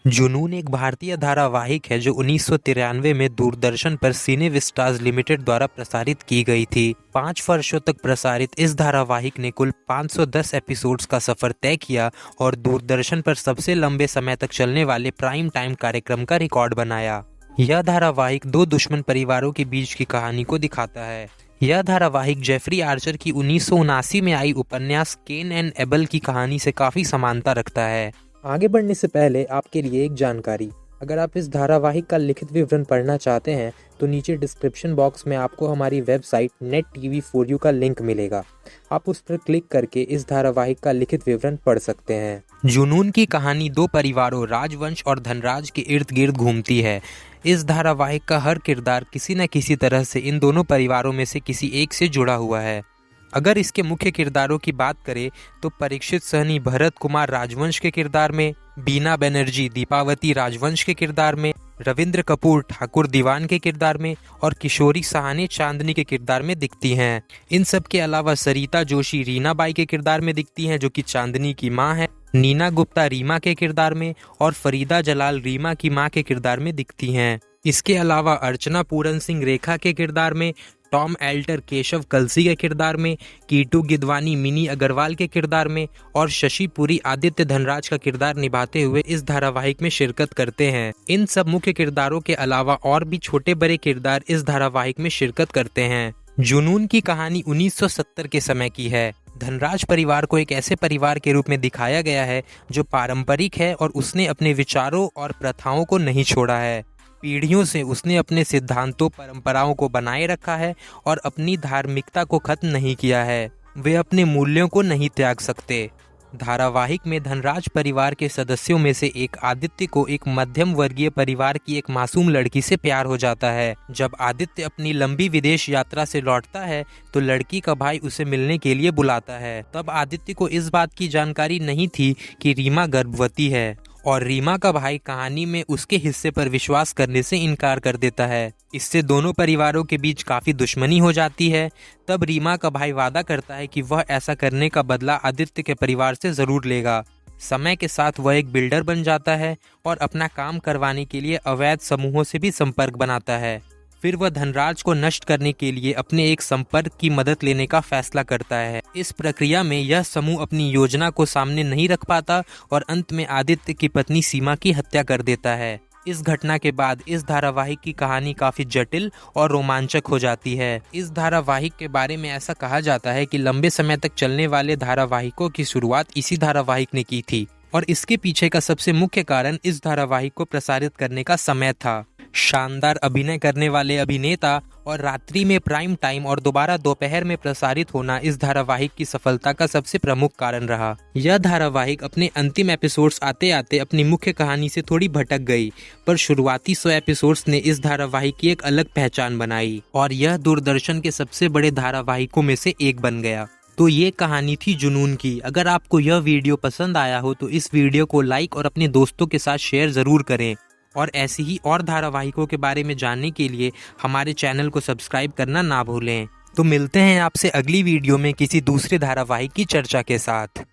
जुनून एक भारतीय धारावाहिक है जो 1993 में दूरदर्शन पर सिने विस्टाज लिमिटेड द्वारा प्रसारित की गई थी। 5 वर्षों तक प्रसारित इस धारावाहिक ने कुल 510 एपिसोड्स का सफर तय किया और दूरदर्शन पर सबसे लंबे समय तक चलने वाले प्राइम टाइम कार्यक्रम का रिकॉर्ड बनाया। यह धारावाहिक दो दुश्मन परिवारों के बीच की कहानी को दिखाता है। यह धारावाहिक जेफरी आर्चर की 1979 में आई उपन्यास केन एंड एबल की कहानी से काफी समानता रखता है। आगे बढ़ने से पहले आपके लिए एक जानकारी, अगर आप इस धारावाहिक का लिखित विवरण पढ़ना चाहते हैं तो नीचे डिस्क्रिप्शन बॉक्स में आपको हमारी website net TV for you का लिंक मिलेगा। आप उस पर क्लिक करके इस धारावाहिक का लिखित विवरण पढ़ सकते हैं। जुनून की कहानी दो परिवारों राजवंश और धनराज के इर्द गिर्द घूमती है। इस धारावाहिक का हर किरदार किसी न किसी तरह से इन दोनों परिवारों में से किसी एक से जुड़ा हुआ है। अगर इसके मुख्य किरदारों की बात करें तो परीक्षित सहनी भरत कुमार राजवंश के किरदार में, बीना बनर्जी दीपावती राजवंश के किरदार में, रविंद्र कपूर ठाकुर दीवान के किरदार में और किशोरी साहनी चांदनी के किरदार में दिखती हैं। इन सब के अलावा सरिता जोशी रीना बाई के किरदार में दिखती हैं जो कि चांदनी की मां है, नीना गुप्ता रीमा के किरदार में और फरीदा जलाल रीमा की मां के किरदार में दिखती हैं। इसके अलावा अर्चना पूरन सिंह रेखा के किरदार में, टॉम एल्टर केशव कलसी के किरदार में, कीटू गिदवानी मिनी अग्रवाल के किरदार में और शशि पुरी आदित्य धनराज का किरदार निभाते हुए इस धारावाहिक में शिरकत करते हैं। इन सब मुख्य किरदारों के अलावा और भी छोटे बड़े किरदार इस धारावाहिक में शिरकत करते हैं। जुनून की कहानी 1970 के समय की है। धनराज परिवार को एक ऐसे परिवार के रूप में दिखाया गया है जो पारंपरिक है और उसने अपने विचारों और प्रथाओं को नहीं छोड़ा है। पीढ़ियों से उसने अपने सिद्धांतों परंपराओं को बनाए रखा है और अपनी धार्मिकता को खत्म नहीं किया है। वे अपने मूल्यों को नहीं त्याग सकते। धारावाहिक में धनराज परिवार के सदस्यों में से एक आदित्य को एक मध्यम वर्गीय परिवार की एक मासूम लड़की से प्यार हो जाता है। जब आदित्य अपनी लंबी विदेश यात्रा से लौटता है तो लड़की का भाई उसे मिलने के लिए बुलाता है। तब आदित्य को इस बात की जानकारी नहीं थी कि रीमा गर्भवती है और रीमा का भाई कहानी में उसके हिस्से पर विश्वास करने से इनकार कर देता है। इससे दोनों परिवारों के बीच काफी दुश्मनी हो जाती है। तब रीमा का भाई वादा करता है कि वह ऐसा करने का बदला आदित्य के परिवार से जरूर लेगा। समय के साथ वह एक बिल्डर बन जाता है और अपना काम करवाने के लिए अवैध समूहों से भी संपर्क बनाता है। फिर वह धनराज को नष्ट करने के लिए अपने एक संपर्क की मदद लेने का फैसला करता है। इस प्रक्रिया में यह समूह अपनी योजना को सामने नहीं रख पाता और अंत में आदित्य की पत्नी सीमा की हत्या कर देता है। इस घटना के बाद इस धारावाहिक की कहानी काफी जटिल और रोमांचक हो जाती है। इस धारावाहिक के बारे में ऐसा कहा जाता है कि लंबे समय तक चलने वाले धारावाहिकों की शुरुआत इसी धारावाहिक ने की थी और इसके पीछे का सबसे मुख्य कारण इस धारावाहिक को प्रसारित करने का समय था। शानदार अभिनय करने वाले अभिनेता और रात्रि में प्राइम टाइम और दोबारा दोपहर में प्रसारित होना इस धारावाहिक की सफलता का सबसे प्रमुख कारण रहा। यह धारावाहिक अपने अंतिम एपिसोड्स आते आते अपनी मुख्य कहानी से थोड़ी भटक गई, पर शुरुआती 100 एपिसोड्स ने इस धारावाहिक की एक अलग पहचान बनाई और यह दूरदर्शन के सबसे बड़े धारावाहिकों में से एक बन गया। तो ये कहानी थी जुनून की। अगर आपको यह वीडियो पसंद आया हो तो इस वीडियो को लाइक और अपने दोस्तों के साथ शेयर जरूर करें और ऐसी ही और धारावाहिकों के बारे में जानने के लिए हमारे चैनल को सब्सक्राइब करना ना भूलें। तो मिलते हैं आपसे अगली वीडियो में किसी दूसरे धारावाहिक की चर्चा के साथ।